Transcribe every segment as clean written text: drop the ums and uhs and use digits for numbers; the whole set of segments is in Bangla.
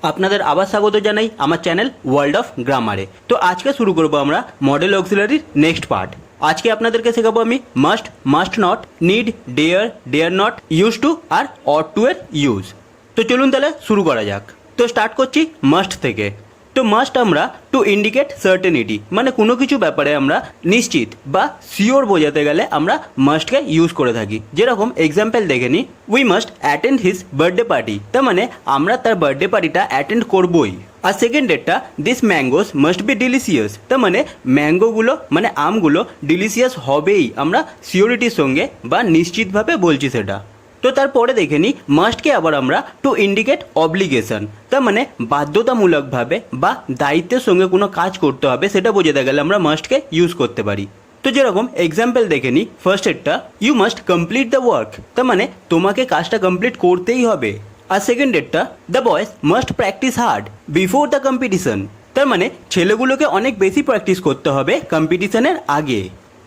আপনাদের আবার স্বাগত জানাই আমার চ্যানেল ওয়ার্ল্ড অফ গ্রামারে। তো আজকে শুরু করব আমরা মডেল অক্সিলারির নেক্সট পার্ট। আজকে আপনাদেরকে শেখাবো আমি must, must not, need, dare, dare not, use to আর অট টু এর ইউজ। তো চলুন তাহলে শুরু করা যাক। তো স্টার্ট করছি মাস্ট থেকে। তো মাস্ট আমরা টু ইন্ডিকেট সার্টেনিটি, মানে কোনো কিছু ব্যাপারে আমরা নিশ্চিত বা শিওর বোঝাতে গেলে আমরা মাস্টকে ইউজ করে থাকি। যেরকম এক্সাম্পল দেখে নিই, we must attend his birthday party, তার মানে আমরা তার বার্থডে পার্টিটা অ্যাটেন্ড করবই। আর সেকেন্ড ডেটটা, this mangoes must be delicious, তার মানে ম্যাঙ্গোগুলো মানে আমগুলো ডিলিশিয়াস হবেই, আমরা সিওরিটির সঙ্গে বা নিশ্চিতভাবে বলছি সেটা। তো তারপরে দেখে নিই মাস্টকে আবার আমরা টু ইন্ডিকেট অব্লিগেশন, তার মানে বাধ্যতামূলকভাবে বা দায়িত্বের সঙ্গে কোনো কাজ করতে হবে সেটা বোঝাতে গেলে আমরা মাস্টকে ইউজ করতে পারি। তো যেরকম এক্সাম্পল দেখে নিই, ফার্স্ট এরটা you must complete the work, তার মানে তোমাকে কাজটা কমপ্লিট করতেই হবে। আর সেকেন্ড ডেটটা, the boys must practise hard before the competition, তার মানে ছেলেগুলোকে অনেক বেশি প্র্যাকটিস করতে হবে কম্পিটিশনের আগে।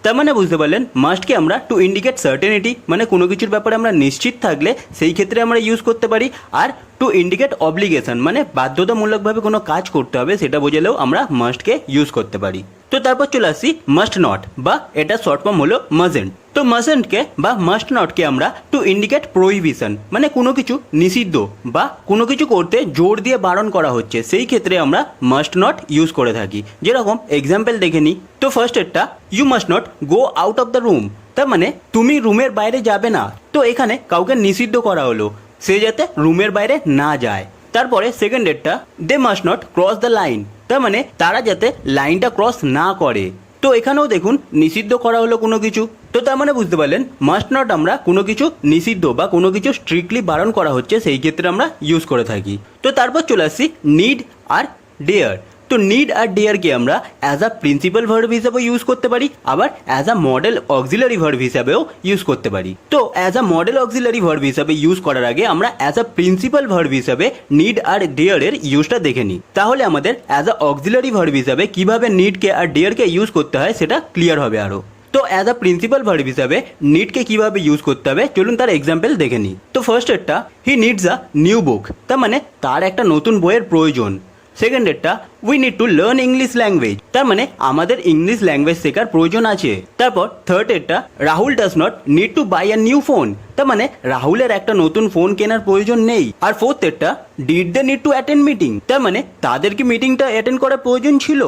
তার মানে বুঝতে পারলেন মাস্টকে আমরা টু ইন্ডিকেট সার্টেনিটি, মানে কোনো কিছুর ব্যাপারে আমরা নিশ্চিত থাকলে সেই ক্ষেত্রে আমরা ইউজ করতে পারি। আর টু ইন্ডিকেট অব্লিগেশন, মানে বাধ্যতামূলকভাবে কোনো কাজ করতে হবে সেটা বোঝালেও আমরা মাস্টকে ইউজ করতে পারি। তো তারপর চলে আসছি মাস্ট নট, বা এটা শর্ট ফর্ম হলো মাজেন্ট। তো মাজেন্টকে বা মাস্ট নটকে আমরা টু ইন্ডিকেট প্রোহিবিশন, মানে কোনো কিছু নিষিদ্ধ বা কোনো কিছু করতে জোর দিয়ে বারণ করা হচ্ছে সেই ক্ষেত্রে আমরা মাস্ট নট ইউজ করে থাকি। যেরকম এক্সাম্পল দেখে নিই, তো ফার্স্ট এরটা you must not go out of the room, তার মানে তুমি রুমের বাইরে যাবে না। তো এখানে কাউকে নিষিদ্ধ করা হলো সে যাতে রুমের বাইরে না যায়। তারপরে সেকেন্ড ডেটটা, they must not cross the line, তার মানে তারা যাতে লাইনটা ক্রস না করে। তো এখানেও দেখুন নিষিদ্ধ করা হলো কোনো কিছু। তো তার মানে বুঝতে পারলেন মাস্ট নট আমরা কোনো কিছু নিষিদ্ধ বা কোনো কিছু স্ট্রিক্টলি বারণ করা হচ্ছে সেই ক্ষেত্রে আমরা ইউজ করে থাকি। তো তারপর চলে আসছি নিড আর ডেয়ার। তো নিড আর ডেয়ারকে আমরা অ্যাজ আ প্রিন্সিপাল ভার্ব হিসাবে ইউজ করতে পারি, আবার as a model auxiliary verb হিসাবেও ইউজ করতে পারি। তো as a model auxiliary verb হিসাবে ইউজ করার আগে আমরা অ্যাজ আ প্রিন্সিপাল ভার্ব হিসাবে নিড আর ডেয়ারের ইউজটা দেখে নিই, তাহলে আমাদের অ্যাজ আ অক্সিলারি ভার্ব হিসাবে কিভাবে নিডকে আর ডেয়ারকে ইউজ করতে হয় সেটা ক্লিয়ার হবে আরও। তো অ্যাজ আ প্রিন্সিপাল ভার্ব হিসাবে নিডকে কিভাবে ইউজ করতে হবে চলুন তার এক্সাম্পল দেখে নিই। তো ফার্স্ট এরটা, he needs a new book, তার মানে তার একটা নতুন বইয়ের প্রয়োজন। সেকেন্ড ডেটটা, we need to learn English language, তার মানে আমাদের ইংলিশ ল্যাঙ্গুয়েজ শেখার প্রয়োজন আছে। তারপর থার্ড ডেটটা, Rahul does not need to buy a new phone, তার মানে রাহুলের একটা নতুন ফোন কেনার প্রয়োজন নেই। আর ফোর্থ ডেটটা, did they need to attend meeting, তার মানে তাদের কি মিটিংটা অ্যাটেন্ড করার প্রয়োজন ছিল।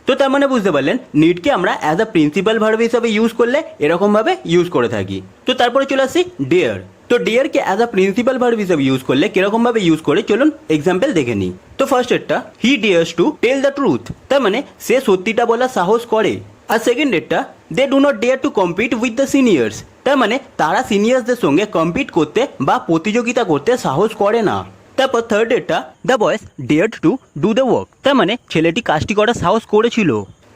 তো তার মানে বুঝতে পারলেন নিডকে আমরা অ্যাজ আ প্রিন্সিপাল ভার্ব হিসাবে ইউজ করলে এরকমভাবে ইউজ করে থাকি। তো তারপরে চলে আসছি ডেয়ার। তো ডেয়ারকে অ্যাজ আ প্রিন্সিপাল ভার্ব হিসাবে ইউজ করলে কিরকমভাবে ইউজ করে চলুন এক্সাম্পল দেখে নিই। তো ফার্স্ট এরটা, he dares to tell the truth, তার মানে সে সত্যিটা বলার সাহস করে। আর সেকেন্ড এরটা, they do not dare to compete with the seniors, তার মানে তারা সিনিয়র্সদের সঙ্গে কম্পিট করতে বা প্রতিযোগিতা করতে সাহস করে না। তারপর থার্ড ডেটটা, the boys dared to do the work, তার মানে ছেলেটি কাজটি করার সাহস করেছিল।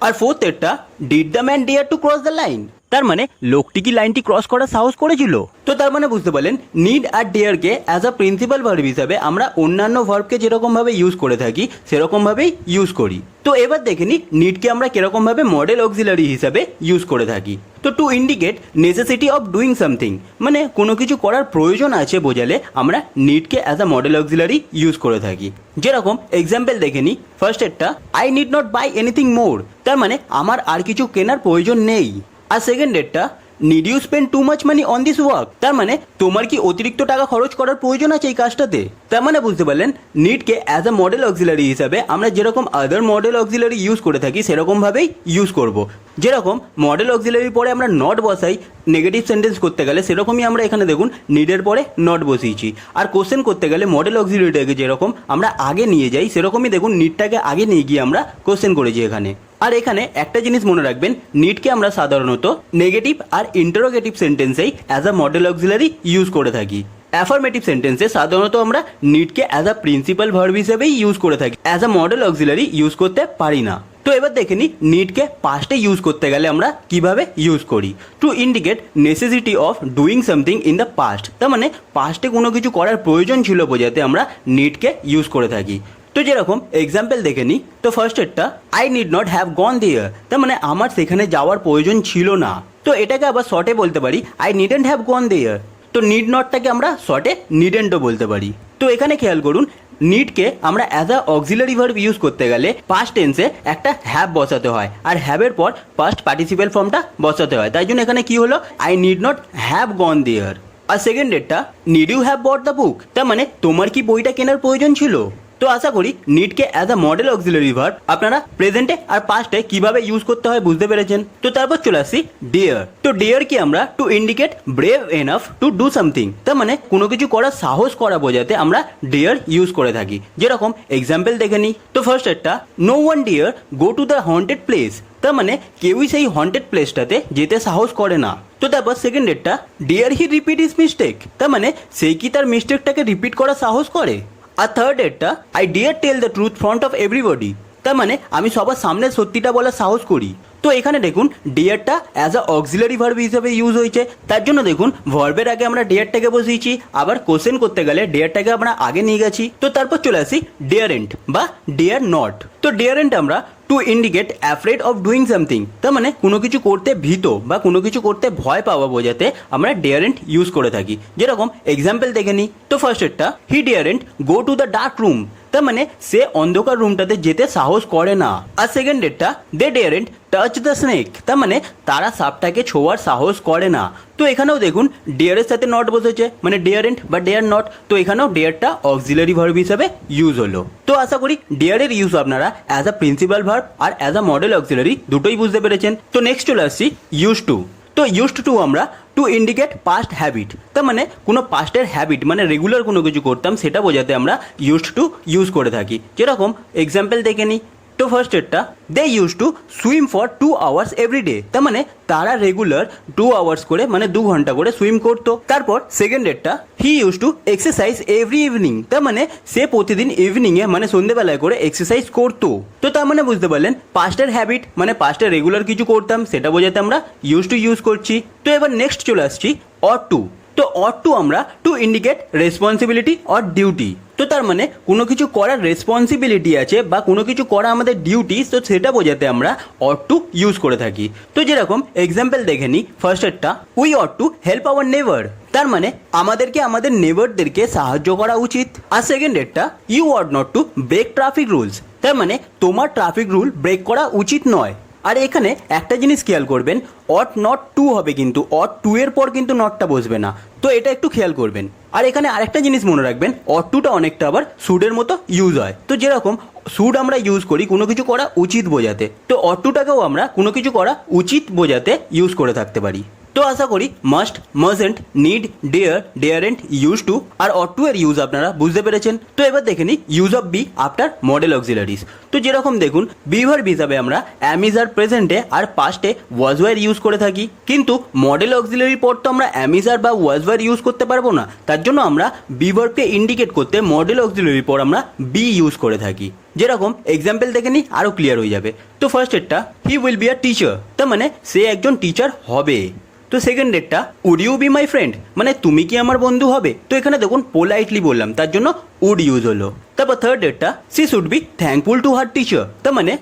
আর ফোর্থ ডেটটা, did the man dare to cross the line, তার মানে লোকটি কি লাইনটি ক্রস করার সাহস করেছিল। তো তার মানে বুঝতে পারলেন নিড আর ডেয়ারকে অ্যাজ আ প্রিন্সিপাল ভার্ব হিসাবে আমরা অন্যান্য ভার্বকে যেরকমভাবে ইউজ করে থাকি সেরকমভাবেই ইউজ করি। তো এবার দেখে নিই নিডকে আমরা কিরকমভাবে মডেল অক্সিলারি হিসাবে ইউজ করে থাকি। তো to indicate necessity of doing something, মানে কোনো কিছু করার প্রয়োজন আছে বোঝালে আমরা নিডকে as a model auxiliary use করে থাকি। যেরকম এক্সাম্পল দেখে নিই, ফার্স্ট এরটা, I need not buy anything more, তার মানে আমার আর কিছু কেনার প্রয়োজন নেই। আর সেকেন্ড ডেটটা, need you spend too much money on this work, তার মানে তোমার কি অতিরিক্ত টাকা খরচ করার প্রয়োজন আছে এই কাজটাতে। তার মানে বুঝতে পারলেন নিডকে অ্যাজ আ মডেল অক্সিলারি হিসাবে আমরা যেরকম আদার মডেল অক্সিলারি ইউজ করে থাকি সেরকমভাবেই ইউজ করব। যেরকম মডেল অক্সিলারির পরে আমরা নট বসাই নেগেটিভ সেন্টেন্স করতে গেলে, সেরকমই আমরা এখানে দেখুন নিডের পরে নট বসিয়েছি। আর কোশ্চেন করতে গেলে মডেল অক্সিলারিটাকে যেরকম আমরা আগে নিয়ে যাই সেরকমই দেখুন নিডটাকে আগে নিয়ে গিয়ে আমরা কোশ্চেন করেছি এখানে। আর এখানে একটা জিনিস মনে রাখবেন, নিডকে আমরা সাধারণত নেগেটিভ আর ইন্টারোগেটিভ সেন্টেন্সেই as a model auxiliary use করে থাকি। অ্যাফার্মেটিভ সেন্টেন্সে সাধারণত আমরা নিডকে অ্যাজ আ প্রিন্সিপাল ভার্ব হিসেবেই ইউজ করে থাকি, as a model auxiliary use করতে পারি না। তো এবার দেখে নিই নিডকে পাস্টে ইউজ করতে গেলে আমরা কিভাবে ইউজ করি। Two indicate necessity of doing something in the past, তার মানে পাস্টে কোনো কিছু করার প্রয়োজন ছিল বোঝাতে আমরা নিডকে ইউজ করে থাকি। তো যেরকম এক্সাম্পল দেখে নিই, তো ফার্স্ট এরটা, I need not have gone there, তার মানে আমার সেখানে যাওয়ার প্রয়োজন ছিল না। তো এটাকে আবার শর্টে বলতে পারি আই নিডেন্ট হ্যাভ গন দেয়ার। তো নিড নটটাকে আমরা শর্টে নিডেন্টও বলতে পারি। তো এখানে খেয়াল করুন নিডকে আমরা as a auxiliary verb use করতে গেলে পাস্ট টেন্সে একটা হ্যাভ বসাতে হয়, আর হ্যাভের পর পাস্ট পার্টিসিপেল ফর্মটা বসাতে হয়। তাই জন্য এখানে কি হলো, I need not have gone there. আর সেকেন্ড ডেটটা, need you have bought the book, তার মানে তোমার কি বইটা কেনার প্রয়োজন ছিল। তো আশা করি নিডকে as a model auxiliary verb আপনারা প্রেজেন্টে আর পাস্টে কিভাবে ইউজ করতে হয় বুঝতে পেরেছেন। তো তারপর চলে আসি ডেয়ার। তো ডেয়ার কি আমরা to indicate brave enough to do something, তার মানে কোনো কিছু করার সাহস করা বোঝাতে আমরা ডেয়ার ইউজ করে থাকি। যেরকম এক্সাম্পল দেখে নিই। তো ফার্স্ট একটা, no one dare go to the haunted place, তার মানে কেউই সেই হন্টেড প্লেসটাতে যেতে সাহস করে না। তো তারপর সেকেন্ড ডেটটা, dare he repeat his mistake, তার মানে সেই কি তার মিস্টেকটাকে রিপিট করার সাহস করে। আর থার্ড ডেটটা, I dare tell the truth front of everybody, তার মানে আমি সবার সামনে সত্যিটা বলার সাহস করি। তো এখানে দেখুন ডিয়ারটা অ্যাজ আ অক্সিলারি ভার্ব হিসেবে ইউজ হয়েছে, তার জন্য দেখুন ভার্বের আগে আমরা ডিয়ারটাকে বসিয়েছি, আবার কোশ্চেন করতে গেলে ডিয়ারটাকে আমরা আগে নিয়ে গেছি। তো তারপর চলে আসি ডিয়ারেন্ট বা ডিয়ার নট। তো ডিয়ারেন্ট আমরা to indicate afraid of doing something, তার মানে কোনো কিছু করতে ভীত বা কোনো কিছু করতে ভয় পাওয়া বোঝাতে আমরা ডিয়ারেন্ট ইউজ করে থাকি। যেরকম এক্সাম্পল দেখে নিই। তো ফার্স্ট একটা, he daren't go to the dark room, তার মানে সে অন্ধকার রুমটাতে যেতে সাহস করে না। আর সেকেন্ড ডেটটা, দে ডিয়ারেন্ট টাচ দ্য স্নেক, তার মানে তারা সাপটাকে ছোঁয়ার সাহস করে না। তো এখানেও দেখুন ডিয়ারের সাথে নট বসেছে, মানে ডিয়ারেন্ট বা ডিয়ার নট। তো এখানেও ডিয়ারটা অক্সিলারি ভার্ব হিসাবে ইউজ হলো। তো আশা করি ডিয়ারের ইউজ আপনারা অ্যাজ আ প্রিন্সিপাল ভার্ব আর অ্যাজ আ মডেল অক্সিলারি দুটোই বুঝতে পেরেছেন। তো নেক্সট চলে আসছি ইউজ টু। তো ইউজড টু আমরা টু ইন্ডিকেট পাস্ট হ্যাবিট, তার মানে কোনো পাস্টের হ্যাবিট মানে রেগুলার কোনো কিছু করতাম সেটা বোঝাতে আমরা ইউজড টু ইউজ করে থাকি। যেরকম এক্সাম্পল দেখে নিই। তো ফার্স্ট এরটা, they use to swim for 2 hours every day, তার মানে তারা রেগুলার 2 hours করে মানে 2 ঘন্টা করে সুইম করতো। তারপর সেকেন্ড এরটা, he use to exercise every evening, তার মানে সে প্রতিদিন ইভিনিংয়ে মানে সন্ধ্যেবেলায় করে এক্সারসাইজ করতো। তো তার মানে বুঝতে পারলেন পাস্টের হ্যাবিট মানে পাস্টের রেগুলার কিছু করতাম সেটা বোঝাতে আমরা ইউজ টু ইউজ করছি। তো এবার নেক্সট চলে আসছি অট টু। তো অট টু আমরা to indicate responsibility or duty, তো তার মানে কোনো কিছু করার রেসপন্সিবিলিটি আছে বা কোনো কিছু করা আমাদের ডিউটি, তো সেটা বোঝাতে আমরা অট টু ইউজ করে থাকি। তো যেরকম এক্সাম্পল দেখে নিই। ফার্স্ট একটা, we ought to help our neighbour, তার মানে আমাদেরকে আমাদের নেভারদেরকে সাহায্য করা উচিত। আর সেকেন্ড একটা, you ought not to break traffic rules, তার মানে তোমার ট্রাফিক রুল ব্রেক করা উচিত নয়। আর এখানে একটা জিনিস খেয়াল করবেন, অট নট টু হবে কিন্তু অট টু এর পর কিন্তু নটটা বসবে না, তো এটা একটু খেয়াল করবেন। আর এখানে আরেকটা জিনিস মনে রাখবেন, অট টুটা অনেকটা আবার শুডের মতো ইউজ হয়। তো যেরকম শুড আমরা ইউজ করি কোনো কিছু করা উচিত বোঝাতে, তো অট টুটাকেও আমরা কোনো কিছু করা উচিত বোঝাতে ইউজ করে থাকতে পারি। তো আশা করি must, mustn't, need, dare, daren't, use to আর অট টু এর ইউজ আপনারা বুঝতে পেরেছেন। তো এবার দেখে নিই use of be after model auxiliaries. তো যেরকম দেখুন বি ভার্ব হিসাবে আমরা অ্যাম ইজ আর প্রেজেন্টে আর পাস্টে ওয়াজ ওয়ার ইউজ করে থাকি, কিন্তু মডেল অক্সিলারির পর তো আমরা অ্যাম ইজ আর বা ওয়াজ ওয়ার ইউজ করতে পারবো না, তার জন্য আমরা বি ভার্বকে ইন্ডিকেট করতে মডেল অক্সিলারির পর আমরা বি ইউজ করে থাকি। যেরকম এক্সাম্পল দেখে নিই আরও ক্লিয়ার হয়ে যাবে। তো ফার্স্ট এরটা, he will be a teacher, তার মানে সে একজন টিচার হবে। তো সেকেন্ড ডেটটা, would you be my friend, মানে তুমি কি আমার বন্ধু হবে। তো এখানে দেখুন পোলাইটলি বললাম তার জন্য উড ইউজ হলো। তারপর থার্ড ডেটটা, C should be thankful to her teacher, তার মানে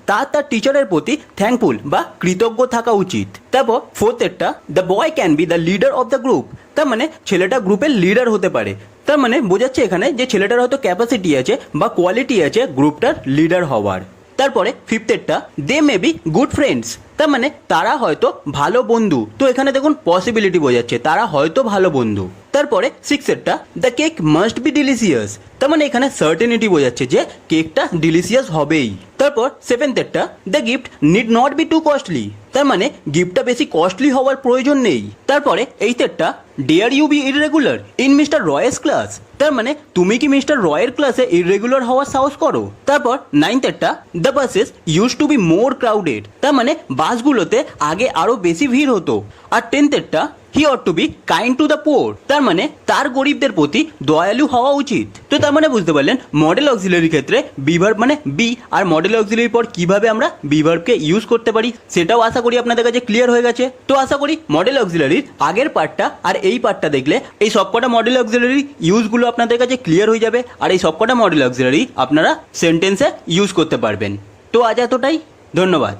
তার টিচারের প্রতি থ্যাঙ্কফুল বা কৃতজ্ঞ থাকা উচিত। তারপর ফোর্থ এরটা, the boy can be the leader of the group, তার মানে ছেলেটা গ্রুপের লিডার হতে পারে। তার মানে বোঝাচ্ছে এখানে যে ছেলেটার হয়তো ক্যাপাসিটি আছে বা কোয়ালিটি আছে গ্রুপটার লিডার হওয়ার। তারপরে ফিফথেরটা, দে মে বি গুড ফ্রেন্ডস, তার মানে তারা হয়তো ভালো বন্ধু। তো এখানে দেখুন পসিবিলিটি বোঝাচ্ছে তারা হয়তো ভালো বন্ধু। তারপরে সিক্সথেরটা, the cake must be delicious, তার মানে এখানে সার্টেনিটি বোঝাচ্ছে যে কেকটা ডিলিশিয়াস হবেই। তারপর সেভেন্থেরটা, the gift need not be too costly, তার মানে গিফটটা বেশি কস্টলি হওয়ার প্রয়োজন নেই। তারপরে এইথেরটা, dare you be irregular in mister Roy's class, তার মানে তুমি কি মিস্টার রয়ের ক্লাসে ইররেগুলার হওয়ার সাহস করো। তারপর নাইনথেরটা, the buses use to be more crowded, তার মানে বাসগুলোতে আগে আরো বেশি ভিড় হতো। আর টেনথেরটা, he ought to be kind to the poor, তার মানে তার গরিবদের প্রতি দয়ালু হওয়া উচিত। তো তার মানে বুঝতে পারলেন মডেল অক্সিলারির ক্ষেত্রে বি ভার্ব মানে বি আর মডেল অক্সিলারির পর কিভাবে আমরা বি ভার্বকে ইউজ করতে পারি সেটাও আশা করি আপনাদের কাছে ক্লিয়ার হয়ে গেছে। তো আশা করি মডেল অক্সিলারির আগের পার্টটা আর এই পার্টটা দেখলে এই সবকটা মডেল অক্সিলারি ইউজগুলো আপনাদের কাছে ক্লিয়ার হয়ে যাবে, আর এই সবকটা মডেল অক্সিলারি আপনারা সেন্টেন্সে ইউজ করতে পারবেন। তো আজ এতটাই, ধন্যবাদ।